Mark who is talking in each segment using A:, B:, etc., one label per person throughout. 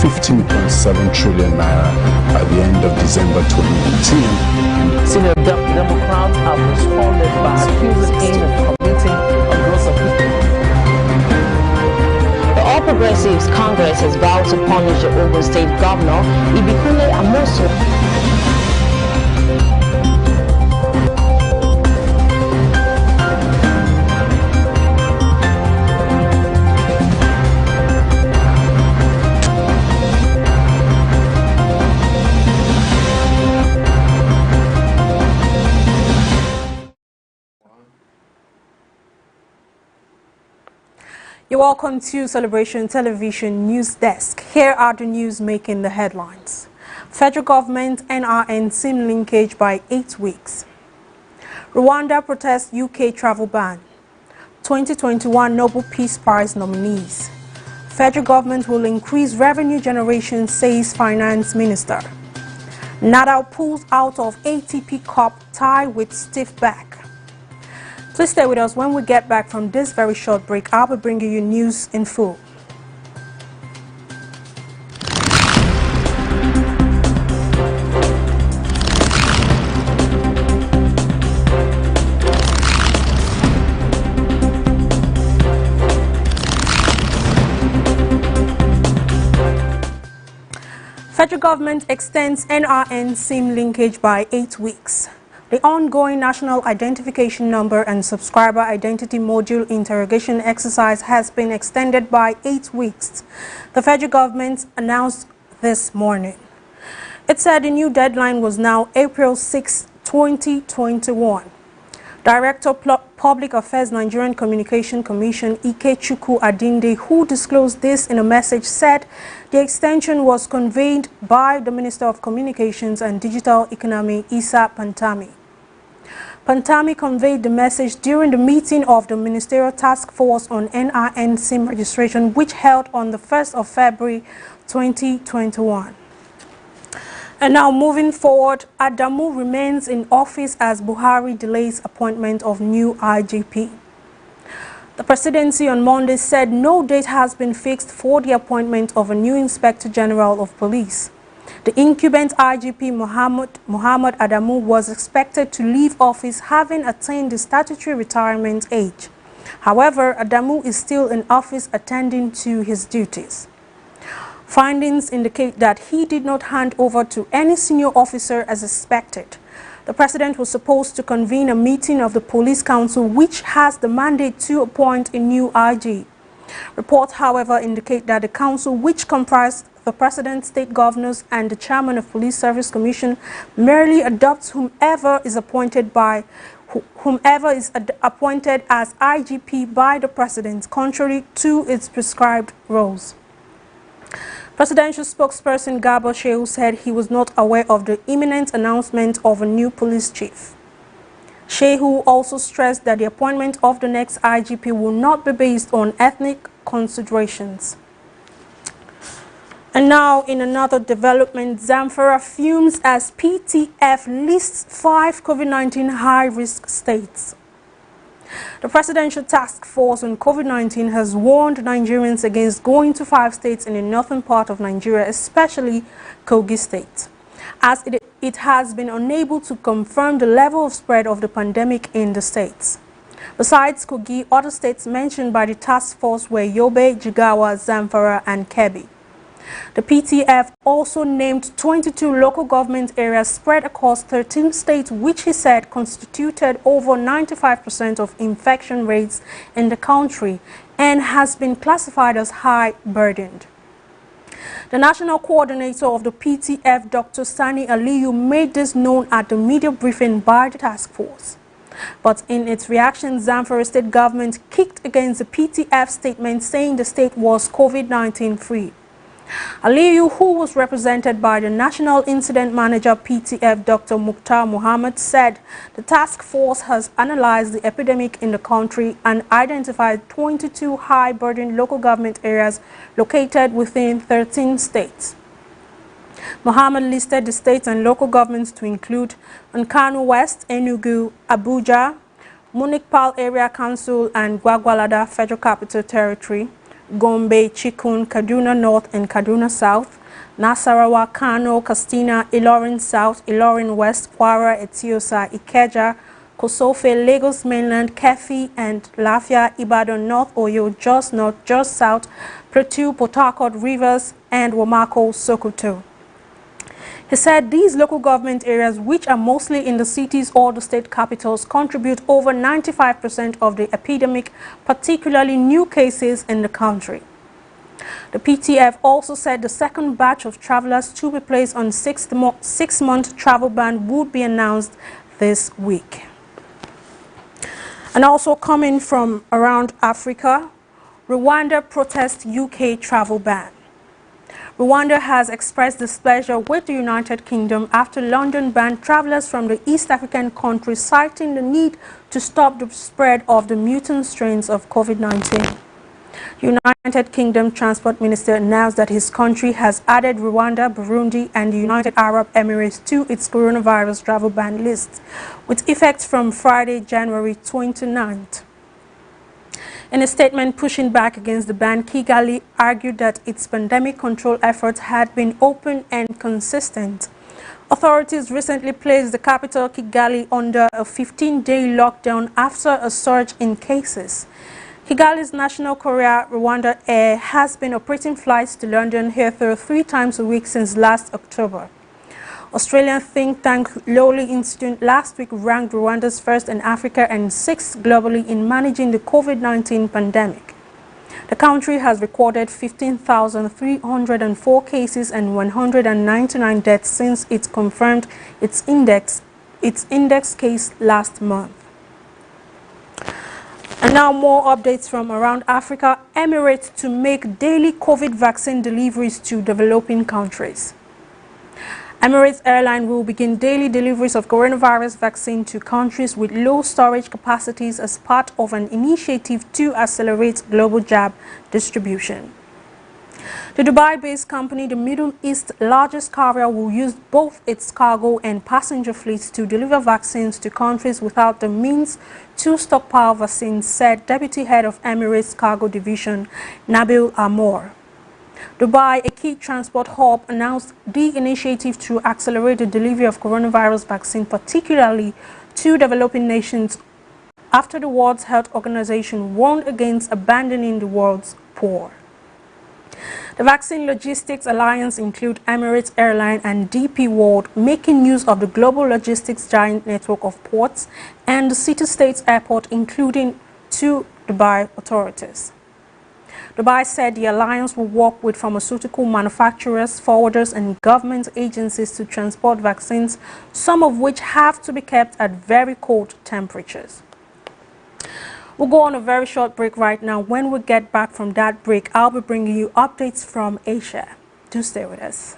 A: 15.7 trillion naira at the end of December 2019.
B: Senior Democrats have responded by accusing him of committing a gross offense.
C: The All Progressives Congress has vowed to punish the Ogun State Governor, Ibikunle Amosu.
D: You're welcome to Celebration Television News Desk. Here are the news making the headlines. Federal government NRN SIM linkage by 8 weeks. Rwanda protests UK travel ban. 2021 Nobel Peace Prize nominees. Federal government will increase revenue generation, says Finance Minister. Nadal pulls out of ATP Cup tie with stiff back. Please stay with us. When we get back from this very short break, I'll be bringing you news in full. Federal government extends NRN SIM linkage by 8 weeks. The ongoing National Identification Number and Subscriber Identity Module interrogation exercise has been extended by 8 weeks. The federal government announced this morning. It said the new deadline was now April 6, 2021. Director Public Affairs Nigerian Communication Commission Ikechukwu Adinde, who disclosed this in a message, said the extension was conveyed by the Minister of Communications and Digital Economy, Issa Pantami. Pantami conveyed the message during the meeting of the Ministerial Task Force on NRN SIM registration, which held on the 1st of February 2021. And now moving forward, Adamu remains in office as Buhari delays appointment of new IGP. The presidency on Monday said no date has been fixed for the appointment of a new Inspector General of Police. The incumbent IGP Muhammad Adamu was expected to leave office having attained the statutory retirement age. However, Adamu is still in office attending to his duties. Findings indicate that he did not hand over to any senior officer as expected. The president was supposed to convene a meeting of the Police Council, which has the mandate to appoint a new IG. Reports, however, indicate that the council, which comprised the president, state governors, and the chairman of Police Service Commission, merely adopts whomever is appointed as IGP by the president, contrary to its prescribed roles. Presidential spokesperson Garba Shehu said he was not aware of the imminent announcement of a new police chief. Shehu also stressed that the appointment of the next IGP will not be based on ethnic considerations. And now, in another development, Zamfara fumes as PTF lists 5 COVID-19 high-risk states. The Presidential Task Force on COVID-19 has warned Nigerians against going to 5 states in the northern part of Nigeria, especially Kogi State, as it has been unable to confirm the level of spread of the pandemic in the states. Besides Kogi, other states mentioned by the task force were Yobe, Jigawa, Zamfara, and Kebbi. The PTF also named 22 local government areas spread across 13 states, which he said constituted over 95% of infection rates in the country and has been classified as high burdened. The national coordinator of the PTF, Dr. Sani Aliyu, made this known at the media briefing by the task force. But in its reaction, Zamfara state government kicked against the PTF statement, saying the state was COVID-19 free. Aliyu, who was represented by the National Incident Manager PTF, Dr. Mukhtar Muhammad, said the task force has analyzed the epidemic in the country and identified 22 high-burden local government areas located within 13 states. Muhammad listed the states and local governments to include Nkanu West, Enugu, Abuja, Municipal Area Council, and Gwagwalada Federal Capital Territory, Gombe, Chikun, Kaduna North and Kaduna South, Nasarawa, Kano, Kastina, Ilorin South, Ilorin West, Kwara, Etiosa, Ikeja, Kosofe, Lagos Mainland, Kefi and Lafia, Ibadan North, Oyo, Jos North, Jos South, Plateau, Port Harcourt, Rivers and Wamako, Sokoto. He said these local government areas, which are mostly in the cities or the state capitals, contribute over 95% of the epidemic, particularly new cases in the country. The PTF also said the second batch of travelers to be placed on six-month travel ban would be announced this week. And also coming from around Africa, Rwanda protests UK travel ban. Rwanda has expressed displeasure with the United Kingdom after London banned travelers from the East African country, citing the need to stop the spread of the mutant strains of COVID-19. United Kingdom Transport Minister announced that his country has added Rwanda, Burundi and the United Arab Emirates to its coronavirus travel ban list, with effect from Friday, January 29th. In a statement pushing back against the ban, Kigali argued that its pandemic control efforts had been open and consistent. Authorities recently placed the capital, Kigali, under a 15-day lockdown after a surge in cases. Kigali's national courier, Rwanda Air, has been operating flights to London Heathrow 3 times a week since last October. Australian think tank Lowly Institute last week ranked Rwanda's first in Africa and 6th globally in managing the COVID-19 pandemic. The country has recorded 15,304 cases and 199 deaths since it confirmed its index case last month. And now more updates from around Africa. Emirates to make daily COVID vaccine deliveries to developing countries. Emirates Airline will begin daily deliveries of coronavirus vaccine to countries with low storage capacities as part of an initiative to accelerate global jab distribution. The Dubai-based company, the Middle East's largest carrier, will use both its cargo and passenger fleets to deliver vaccines to countries without the means to stockpile vaccines, said Deputy Head of Emirates Cargo Division, Nabil Amour. Dubai, a key transport hub, announced the initiative to accelerate the delivery of coronavirus vaccine, particularly to developing nations, after the World Health Organization warned against abandoning the world's poor. The Vaccine Logistics Alliance include Emirates Airline and DP World, making use of the global logistics giant network of ports and the city-states airport, including 2 Dubai authorities. Dubai said the alliance will work with pharmaceutical manufacturers, forwarders and government agencies to transport vaccines, some of which have to be kept at very cold temperatures. We'll go on a very short break right now. When we get back from that break, I'll be bringing you updates from Asia. Do stay with us.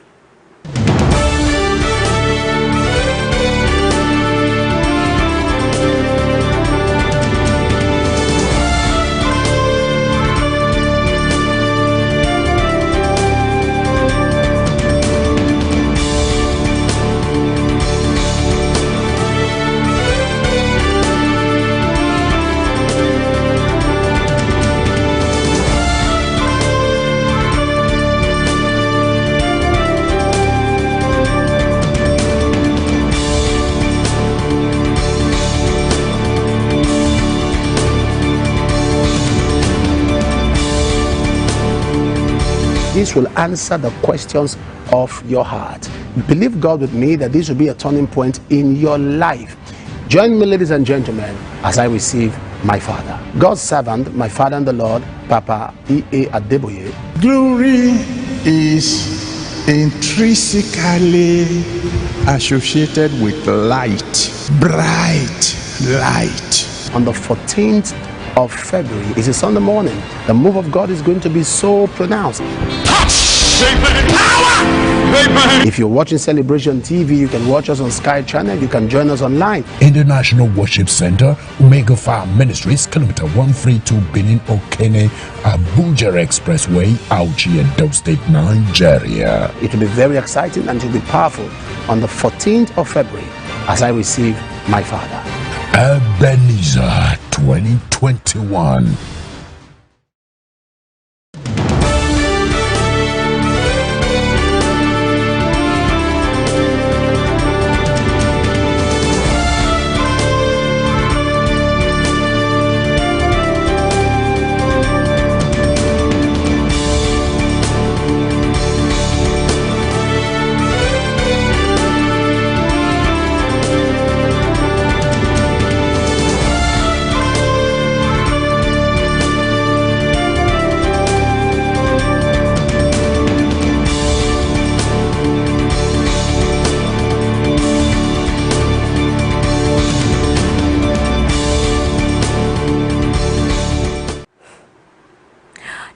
E: This will answer the questions of your heart. Believe God with me that this will be a turning point in your life. Join me, ladies and gentlemen, as I receive my father, God's servant, my father in the Lord, Papa E.A. Adeboye.
F: Glory is intrinsically associated with light, bright light.
E: On the 14th of February, it's a Sunday morning. The move of God is going to be so pronounced.
F: Amen. Power. Amen.
E: If you're watching Celebration TV, you can watch us on Sky Channel. You can join us online.
G: International Worship Center, Omega Farm Ministries, kilometer 132 Benin Okene, Abuja Expressway, Auchi, Edo State, Nigeria.
E: It will be very exciting and it will be powerful on the 14th of February as I receive my father.
G: Ebenezer 2021.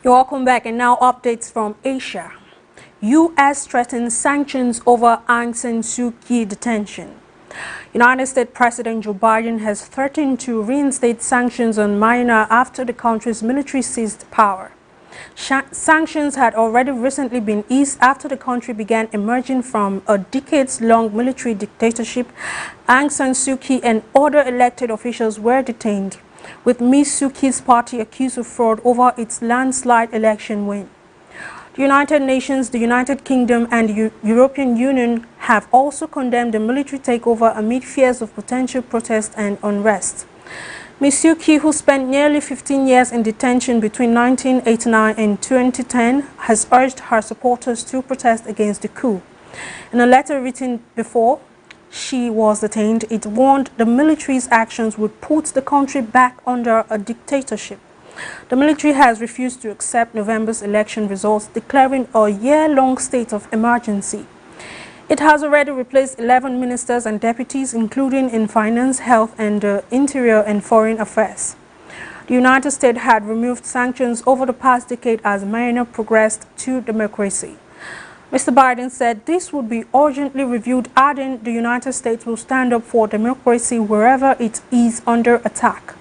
D: You're welcome back, and now updates from Asia. U.S. threatens sanctions over Aung San Suu Kyi detention. United States President Joe Biden has threatened to reinstate sanctions on Myanmar after the country's military seized power. Sanctions had already recently been eased after the country began emerging from a decades-long military dictatorship. Aung San Suu Kyi and other elected officials were detained, with Ms. Suu Kyi's party accused of fraud over its landslide election win. The United Nations, the United Kingdom and the European Union have also condemned the military takeover amid fears of potential protest and unrest. Ms. Suu Kyi, who spent nearly 15 years in detention between 1989 and 2010, has urged her supporters to protest against the coup. In a letter written before she was detained, it warned the military's actions would put the country back under a dictatorship. The military has refused to accept November's election results, declaring a year-long state of emergency. It has already replaced 11 ministers and deputies, including in finance, health, and interior and foreign affairs. The United States had removed sanctions over the past decade as Myanmar progressed to democracy. Mr. Biden said this would be urgently reviewed, adding the United States will stand up for democracy wherever it is under attack.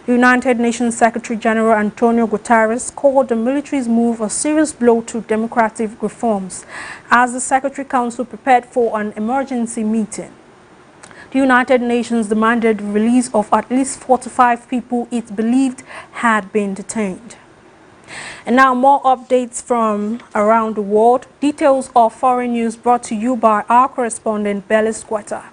D: The United Nations Secretary General Antonio Guterres called the military's move a serious blow to democratic reforms as the Secretary Council prepared for an emergency meeting. The United Nations demanded the release of at least 45 people it believed had been detained. And now more updates from around the world. Details of foreign news brought to you by our correspondent Bellis Quetta.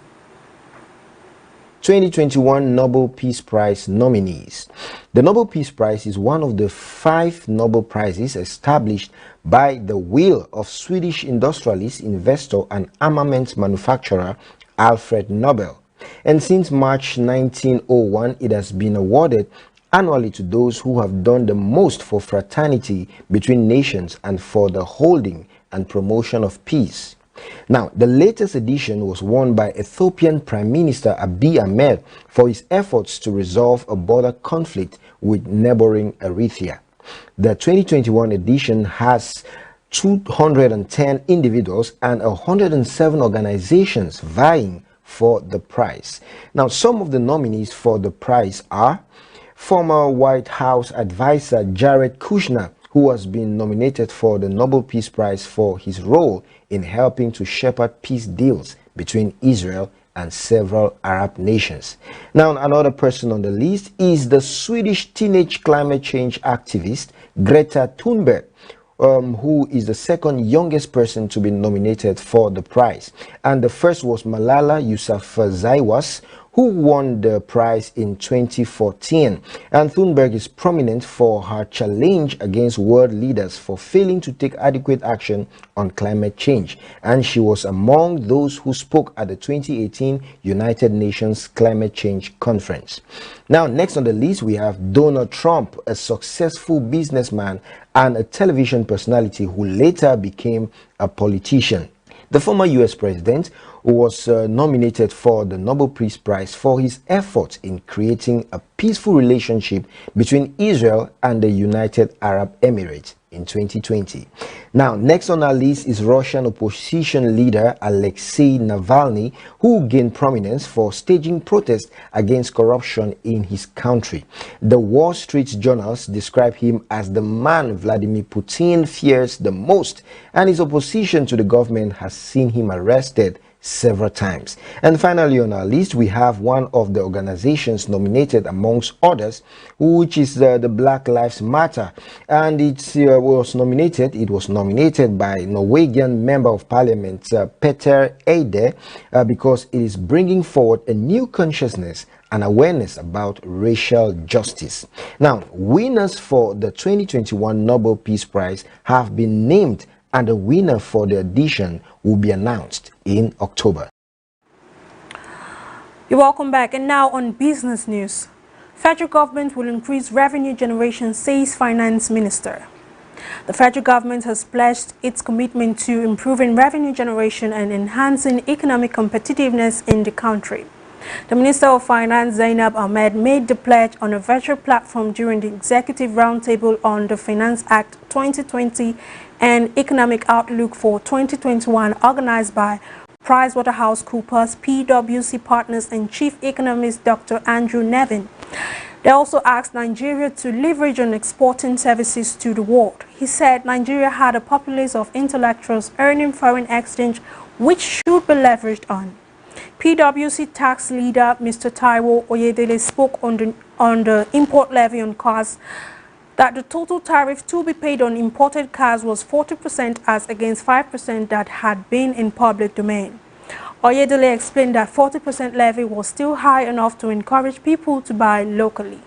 H: 2021 Nobel Peace Prize nominees. The Nobel Peace Prize is one of the 5 Nobel Prizes established by the will of Swedish industrialist, investor and armament manufacturer Alfred Nobel. And since March 1901, it has been awarded annually to those who have done the most for fraternity between nations and for the holding and promotion of peace. Now, the latest edition was won by Ethiopian Prime Minister Abiy Ahmed for his efforts to resolve a border conflict with neighboring Eritrea. The 2021 edition has 210 individuals and 107 organizations vying for the prize. Now, some of the nominees for the prize are former White House advisor Jared Kushner, who has been nominated for the Nobel Peace Prize for his role in helping to shepherd peace deals between Israel and several Arab nations. Now, another person on the list is the Swedish teenage climate change activist Greta Thunberg, who is the second youngest person to be nominated for the prize. And the first was Malala Yousafzai, who won the prize in 2014. And Thunberg is prominent for her challenge against world leaders for failing to take adequate action on climate change. And she was among those who spoke at the 2018 United Nations Climate Change Conference. Now, next on the list, we have Donald Trump, a successful businessman and a television personality who later became a politician. The former U.S. president was nominated for the Nobel Peace Prize for his efforts in creating a peaceful relationship between Israel and the United Arab Emirates in 2020. Now, next on our list is Russian opposition leader Alexei Navalny, who gained prominence for staging protests against corruption in his country. The Wall Street journals describe him as the man Vladimir Putin fears the most, and his opposition to the government has seen him arrested several times. And finally on our list, we have one of the organizations nominated amongst others, which is the Black Lives Matter, and it was nominated by Norwegian Member of Parliament Petter Eide because it is bringing forward a new consciousness and awareness about racial justice. Now, winners for the 2021 Nobel Peace Prize have been named, and the winner for the edition will be announced in October.
D: You're welcome back. And now on business news. Federal government will increase revenue generation, says Finance Minister. The federal government has pledged its commitment to improving revenue generation and enhancing economic competitiveness in the country. The Minister of Finance, Zainab Ahmed, made the pledge on a virtual platform during the Executive Roundtable on the Finance Act 2020 and Economic Outlook for 2021 organized by PricewaterhouseCoopers, PwC Partners and Chief Economist Dr. Andrew Nevin. They also asked Nigeria to leverage on exporting services to the world. He said Nigeria had a populace of intellectuals earning foreign exchange which should be leveraged on. PwC tax leader Mr. Taiwo Oyedele spoke on the import levy on cars that the total tariff to be paid on imported cars was 40% as against 5% that had been in public domain. Oyedele explained that 40% levy was still high enough to encourage people to buy locally.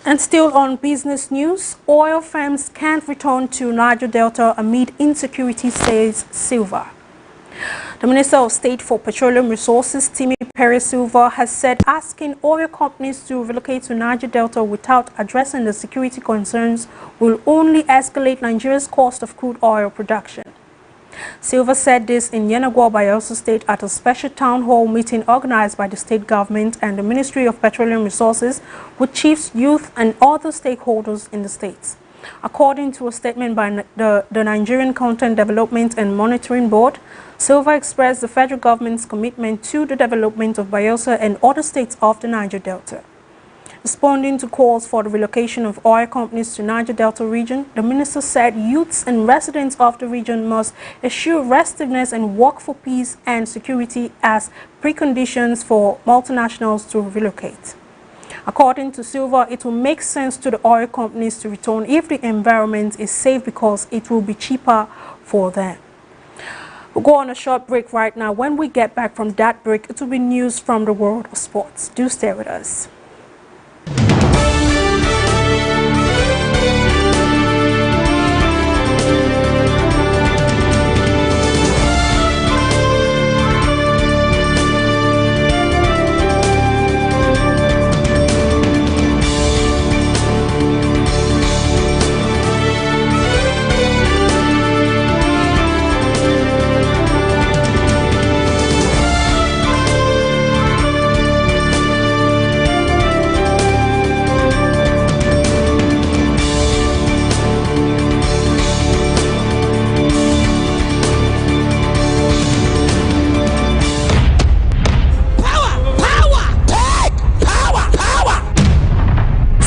D: And still on business news, oil firms can't return to Niger Delta amid insecurity, says Silva. The Minister of State for Petroleum Resources, Timi Perez Silva, has said asking oil companies to relocate to Niger Delta without addressing the security concerns will only escalate Nigeria's cost of crude oil production. Silva said this in Yenagoa, Bayelsa State at a special town hall meeting organized by the state government and the Ministry of Petroleum Resources with chiefs, youth and other stakeholders in the states. According to a statement by the Nigerian Content Development and Monitoring Board, Silva expressed the federal government's commitment to the development of Bayelsa and other states of the Niger Delta. Responding to calls for the relocation of oil companies to Niger Delta region, the minister said youths and residents of the region must assure restiveness and work for peace and security as preconditions for multinationals to relocate. According to Silva, it will make sense to the oil companies to return if the environment is safe because it will be cheaper for them. We'll go on a short break right now. When we get back from that break, it will be news from the world of sports. Do stay with us.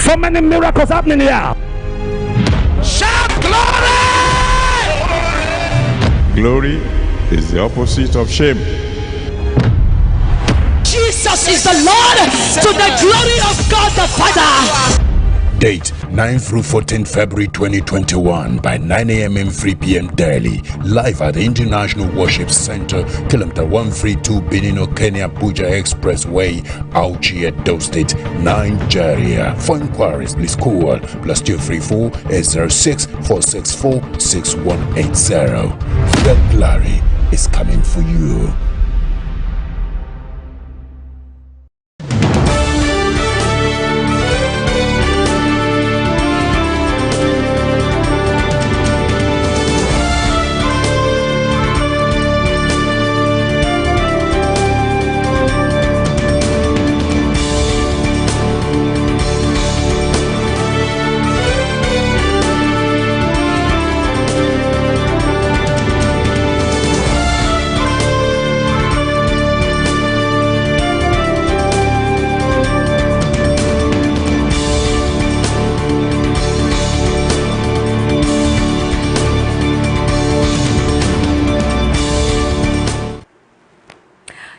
E: So many miracles happening here.
F: Shout glory! Glory is the opposite of shame.
I: Jesus is the Lord to the glory of God the Father.
G: Date 9 through 14 February 2021 by 9 a.m. and 3 p.m. daily. Live at the International Worship Center, kilometer 132 Benin Kenya Abuja Expressway, Auchi, Edo State, Nigeria. For inquiries, please call +234 806 464 6180. The glory is coming for you.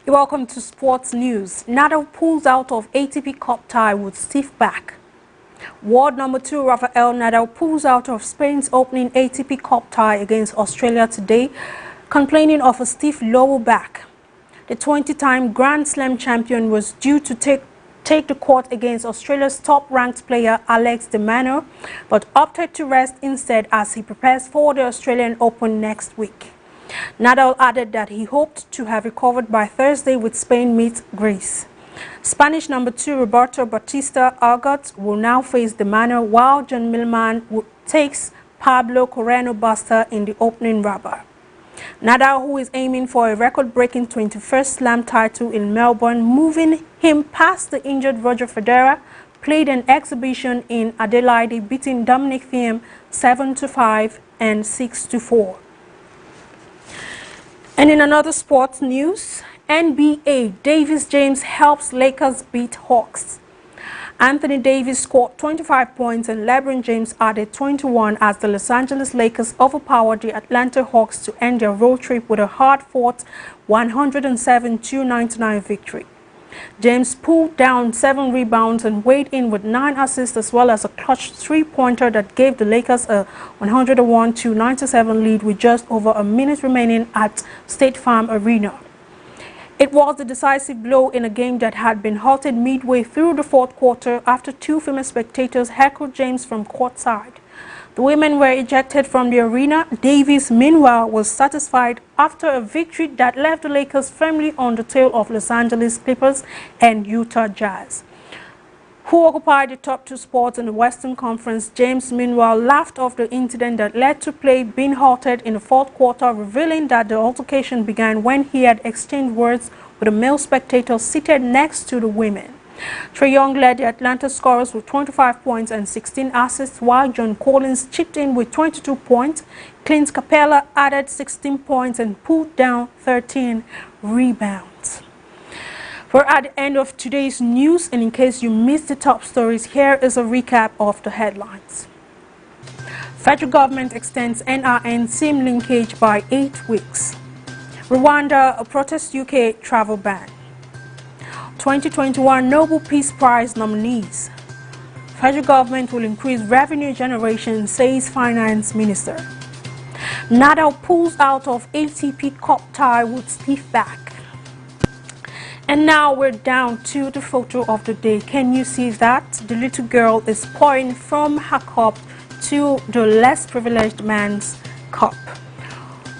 D: Welcome to Sports News. Nadal pulls out of ATP Cup tie with stiff back. World number 2 Rafael Nadal pulls out of Spain's opening ATP Cup tie against Australia today, complaining of a stiff lower back. The 20-time Grand Slam champion was due to take the court against Australia's top-ranked player Alex de Minaur, but opted to rest instead as he prepares for the Australian Open next week. Nadal added that he hoped to have recovered by Thursday with Spain meet Greece. Spanish number 2 Roberto Bautista Agut will now face de Minaur, while John Millman takes Pablo Correno Busta in the opening rubber. Nadal, who is aiming for a record-breaking 21st Slam title in Melbourne, moving him past the injured Roger Federer, played an exhibition in Adelaide, beating Dominic Thiem 7-5 and 6-4. And in another sports news, NBA, Davis James helps Lakers beat Hawks. Anthony Davis scored 25 points and LeBron James added 21 as the Los Angeles Lakers overpowered the Atlanta Hawks to end their road trip with a hard-fought 107-99 victory. James pulled down 7 rebounds and weighed in with 9 assists as well as a clutch three-pointer that gave the Lakers a 101-97 lead with just over a minute remaining at State Farm Arena. It was the decisive blow in a game that had been halted midway through the fourth quarter after 2 female spectators heckled James from courtside. The women were ejected from the arena. Davis, meanwhile, was satisfied after a victory that left the Lakers firmly on the tail of Los Angeles Clippers and Utah Jazz, who occupied the top 2 spots in the Western Conference. James, meanwhile, laughed off the incident that led to play being halted in the fourth quarter, revealing that the altercation began when he had exchanged words with a male spectator seated next to the women. Trae Young led the Atlanta scorers with 25 points and 16 assists, while John Collins chipped in with 22 points. Clint Capella added 16 points and pulled down 13 rebounds. We're at the end of today's news, and in case you missed the top stories, here is a recap of the headlines. Federal government extends NRN SIM linkage by 8 weeks. Rwanda protests UK travel ban. 2021 Nobel Peace Prize nominees. Federal government will increase revenue generation, says Finance Minister. Nadal pulls out of ATP Cup tie with stiff back. And now we're down to the photo of the day. Can you see that? The little girl is pouring from her cup to the less privileged man's cup.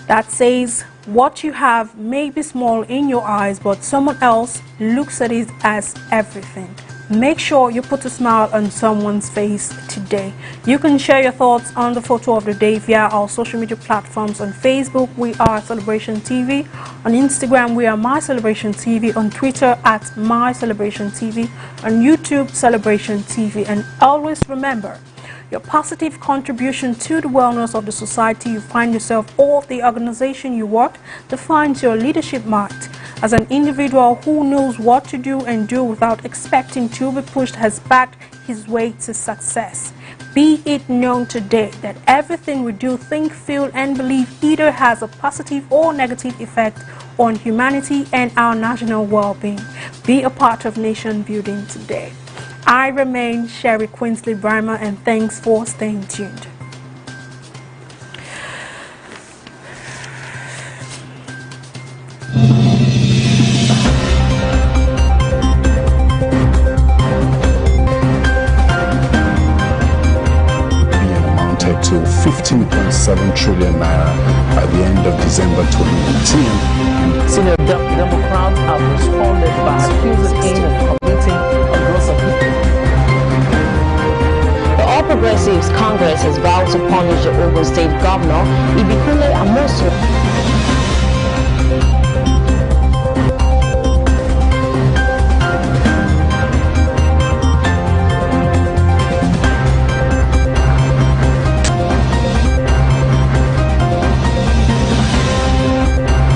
D: That says, what you have may be small in your eyes, but someone else looks at it as everything. Make sure you put a smile on someone's face today. You can share your thoughts on the photo of the day via our social media platforms. On Facebook, we are Celebration TV. On Instagram, we are My Celebration TV. On Twitter, at My Celebration TV. On YouTube, Celebration TV. And always remember, your positive contribution to the wellness of the society you find yourself or the organization you work defines your leadership might. As an individual who knows what to do and do without expecting to be pushed has backed his way to success. Be it known today that everything we do, think, feel, and believe either has a positive or negative effect on humanity and our national well-being. Be a part of nation building today. I remain Sherry Quinsley Brimer, and thanks for staying tuned.
A: Amounted to 15.7 trillion naira by the end of December 2019.
B: Senior Democrats have responded by accusing him of committing a gross offence.
C: The All Progressives Congress has vowed to punish the Ogun State Governor, Ibikule Amosu.